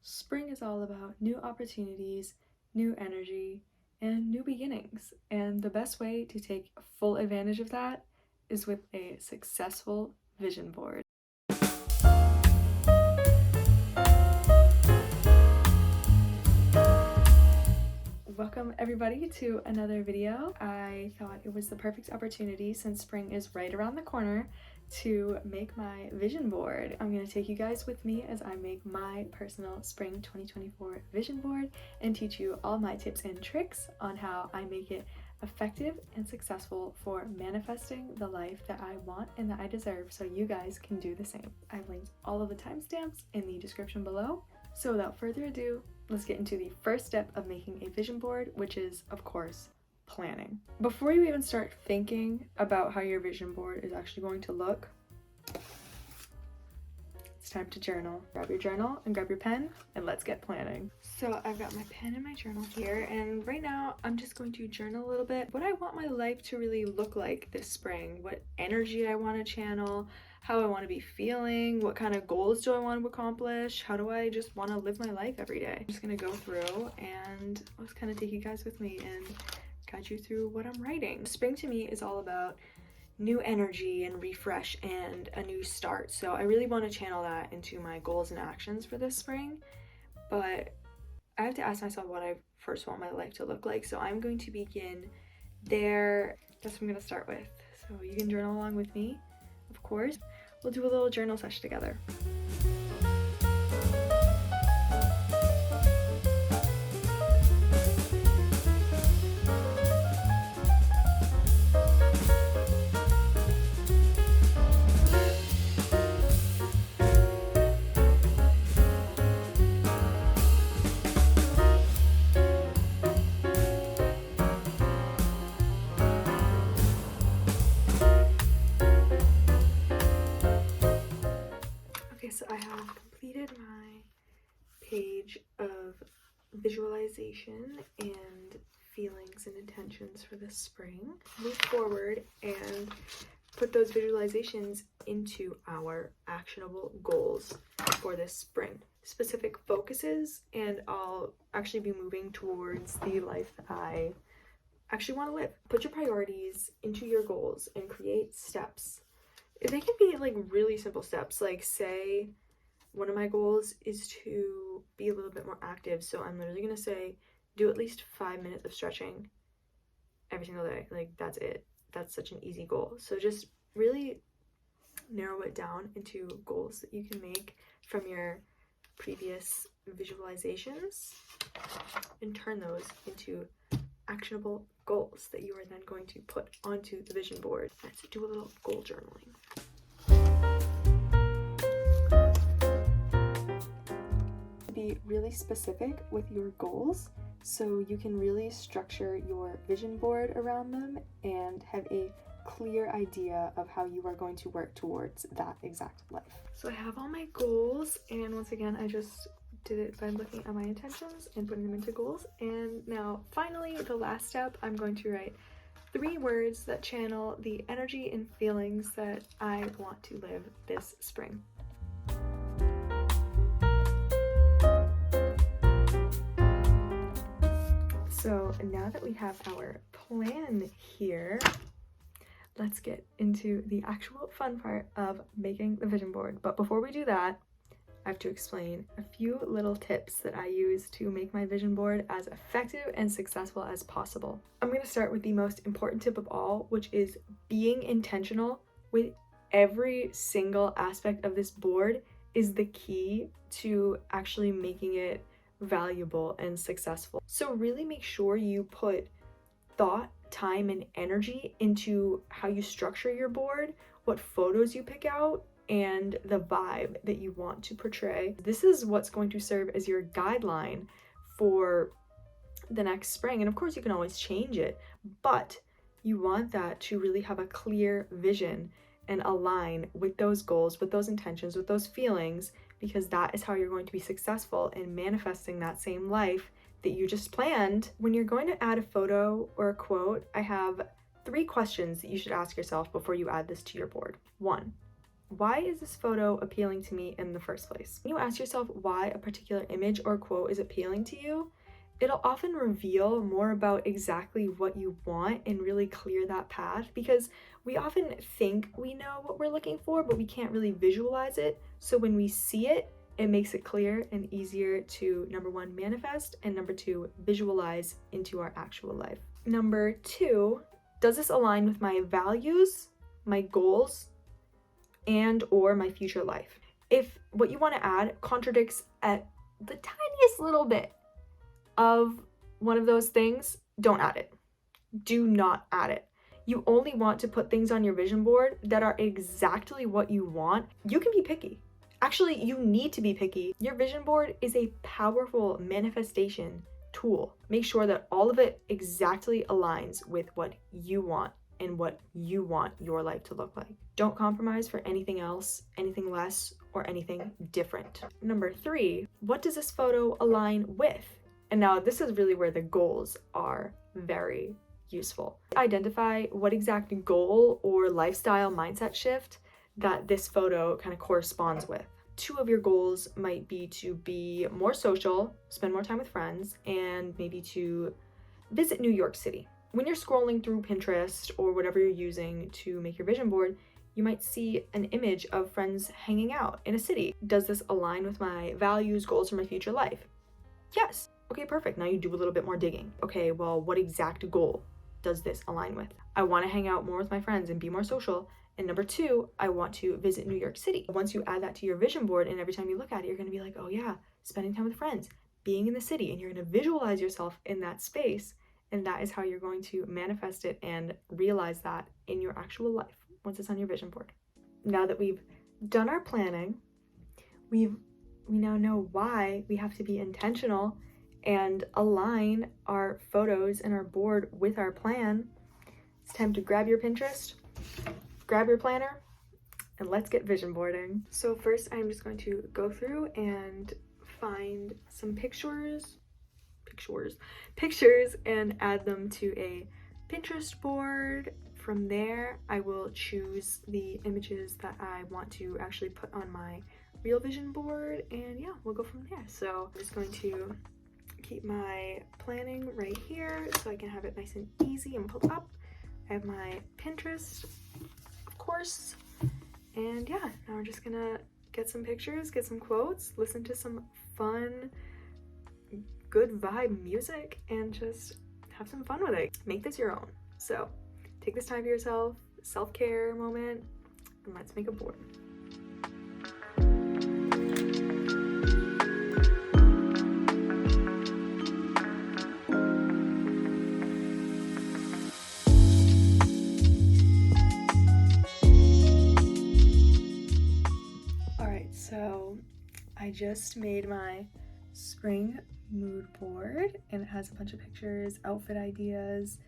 Spring is all about new opportunities, new energy, and new beginnings. And the best way to take full advantage of that is with a successful vision board. Welcome everybody to another video. I thought it was the perfect opportunity, since spring is right around the corner, to make my vision board. I'm going to take you guys with me as I make my personal spring 2024 vision board and teach you all my tips and tricks on how I make it effective and successful for manifesting the life that I want and that I deserve, so you guys can do the same. I've linked all of the timestamps in the description below. So without further ado, let's get into the first step of making a vision board, which is, of course, planning. Before you even start thinking about how your vision board is actually going to look, it's time to journal. Grab your journal and grab your pen, and let's get planning. So I've got my pen and my journal here, and right now I'm just going to journal a little bit what I want my life to really look like this spring, what energy I want to channel, how I want to be feeling, what kind of goals do I want to accomplish, how do I just want to live my life every day. I'm just going to go through and let's kind of take you guys with me and guide you through what I'm writing. Spring to me is all about new energy and refresh and a new start. So I really want to channel that into my goals and actions for this spring, but I have to ask myself what I first want my life to look like. So I'm going to begin there. That's what I'm going to start with. So you can journal along with me, of course. We'll do a little journal session together. So I have completed my page of visualization and feelings and intentions for this spring. Move forward and put those visualizations into our actionable goals for this spring. Specific focuses, and I'll actually be moving towards the life that I actually want to live. Put your priorities into your goals and create steps. They can be like really simple steps, like say one of my goals is to be a little bit more active, so I'm literally gonna say do at least 5 minutes of stretching every single day. Like that's it. That's such an easy goal. So just really narrow it down into goals that you can make from your previous visualizations and turn those into actionable goals that you are then going to put onto the vision board. Let's do a little goal journaling. Be really specific with your goals so you can really structure your vision board around them and have a clear idea of how you are going to work towards that exact life. So I have all my goals, and once again I just did it by looking at my intentions and putting them into goals. And now finally, the last step, I'm going to write 3 words that channel the energy and feelings that I want to live this spring. So now that we have our plan here, let's get into the actual fun part of making the vision board. But before we do that, I have to explain a few little tips that I use to make my vision board as effective and successful as possible. I'm going to start with the most important tip of all, which is being intentional with every single aspect of this board is the key to actually making it valuable and successful. So really make sure you put thought, time, and energy into how you structure your board, what photos you pick out, and the vibe that you want to portray. This is what's going to serve as your guideline for the next spring. And of course you can always change it, but you want that to really have a clear vision and align with those goals, with those intentions, with those feelings, because that is how you're going to be successful in manifesting that same life that you just planned. When you're going to add a photo or a quote, I have 3 questions that you should ask yourself before you add this to your board. 1, why is this photo appealing to me in the first place? When you ask yourself why a particular image or quote is appealing to you, it'll often reveal more about exactly what you want and really clear that path, because we often think we know what we're looking for, but we can't really visualize it. So when we see it, it makes it clear and easier to, number one, manifest, and number two, visualize into our actual life. Number two, does this align with my values, my goals, and or my future life? If what you want to add contradicts at the tiniest little bit of one of those things, don't add it. Do not add it. You only want to put things on your vision board that are exactly what you want. You can be picky. Actually, you need to be picky. Your vision board is a powerful manifestation tool. Make sure that all of it exactly aligns with what you want and what you want your life to look like. Don't compromise for anything else, anything less, or anything different. Number three, what does this photo align with? And now this is really where the goals are very useful. Identify what exact goal or lifestyle mindset shift that this photo kind of corresponds with. Two of your goals might be to be more social, spend more time with friends, and maybe to visit New York City. When you're scrolling through Pinterest or whatever you're using to make your vision board, you might see an image of friends hanging out in a city. Does this align with my values, goals for my future life? Yes. Okay, perfect. Now you do a little bit more digging. Okay, well, what exact goal does this align with? I want to hang out more with my friends and be more social. And number two, I want to visit New York City. Once you add that to your vision board, and every time you look at it, you're going to be like, oh yeah, spending time with friends, being in the city, and you're going to visualize yourself in that space. And that is how you're going to manifest it and realize that in your actual life once it's on your vision board. Now that we've done our planning, we now know why we have to be intentional and align our photos and our board with our plan. It's time to grab your Pinterest, grab your planner, and let's get vision boarding. So first, I'm just going to go through and find some pictures and add them to a Pinterest board. From there, I will choose the images that I want to actually put on my real vision board, and yeah, we'll go from there. So I'm just going to keep my planning right here so I can have it nice and easy and pull up. I have my Pinterest, of course, and yeah, now we're just gonna get some pictures, get some quotes, listen to some fun, good vibe music, and just have some fun with it. Make this your own. So take this time for yourself, self-care moment, and let's make a board. So I just made my spring mood board, and it has a bunch of pictures, outfit ideas,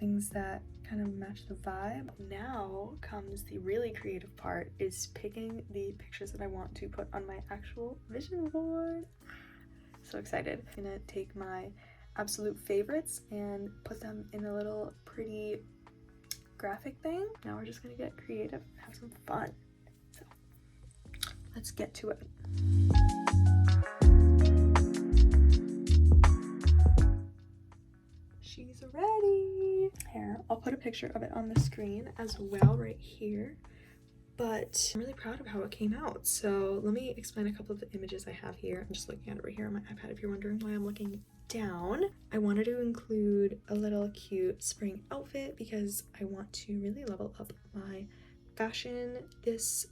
things that kind of match the vibe. Now comes the really creative part, is picking the pictures that I want to put on my actual vision board. So excited. I'm gonna take my absolute favorites and put them in a little pretty graphic thing. Now we're just gonna get creative, have some fun. Let's get to it. She's ready. Here, I'll put a picture of it on the screen as well right here. But I'm really proud of how it came out. So let me explain a couple of the images I have here. I'm just looking at it right here on my iPad if you're wondering why I'm looking down. I wanted to include a little cute spring outfit because I want to really level up my fashion this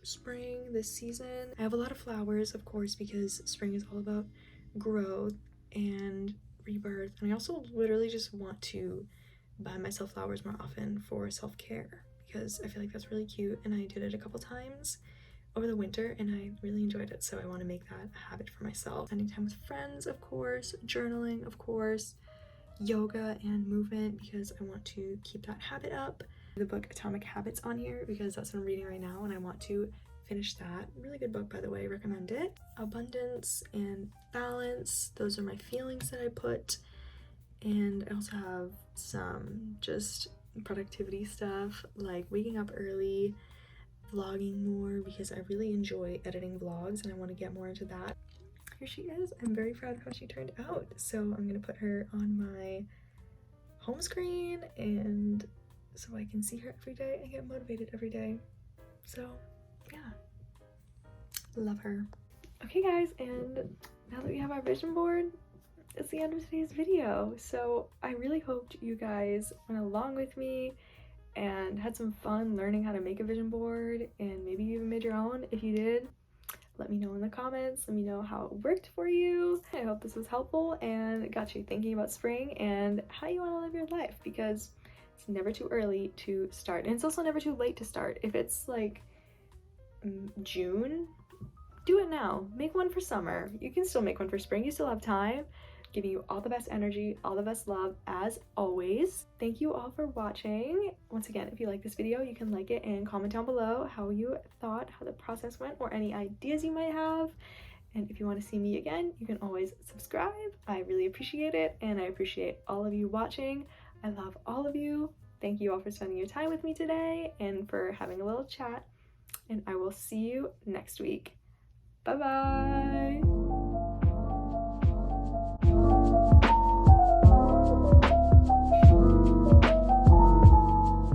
spring, this season. I have a lot of flowers, of course, because spring is all about growth and rebirth. And I also literally just want to buy myself flowers more often for self-care because I feel like that's really cute, and I did it a couple times over the winter and I really enjoyed it. So I want to make that a habit for myself. Spending time with friends, of course, journaling, of course, yoga and movement because I want to keep that habit up. The book Atomic Habits on here because that's what I'm reading right now and I want to finish that. Really good book, by the way, recommend it. Abundance and balance, those are my feelings that I put. And I also have some just productivity stuff like waking up early, vlogging more because I really enjoy editing vlogs and I want to get more into that. Here she is. I'm very proud of how she turned out. So I'm gonna put her on my home screen and so I can see her every day and get motivated every day. So yeah, love her. Okay guys, and now that we have our vision board, it's the end of today's video. So I really hoped you guys went along with me and had some fun learning how to make a vision board, and maybe you even made your own. If you did, let me know in the comments. Let me know how it worked for you. I hope this was helpful and got you thinking about spring and how you want to live your life, because it's never too early to start, and it's also never too late to start. If it's like June, do it now. Make one for summer. You can still make one for spring. You still have time. Giving you all the best energy, all the best love as always. Thank you all for watching. Once again, if you like this video, you can like it and comment down below how you thought, how the process went, or any ideas you might have. And if you want to see me again, you can always subscribe. I really appreciate it, and I appreciate all of you watching. I love all of you. Thank you all for spending your time with me today and for having a little chat. And I will see you next week. Bye bye.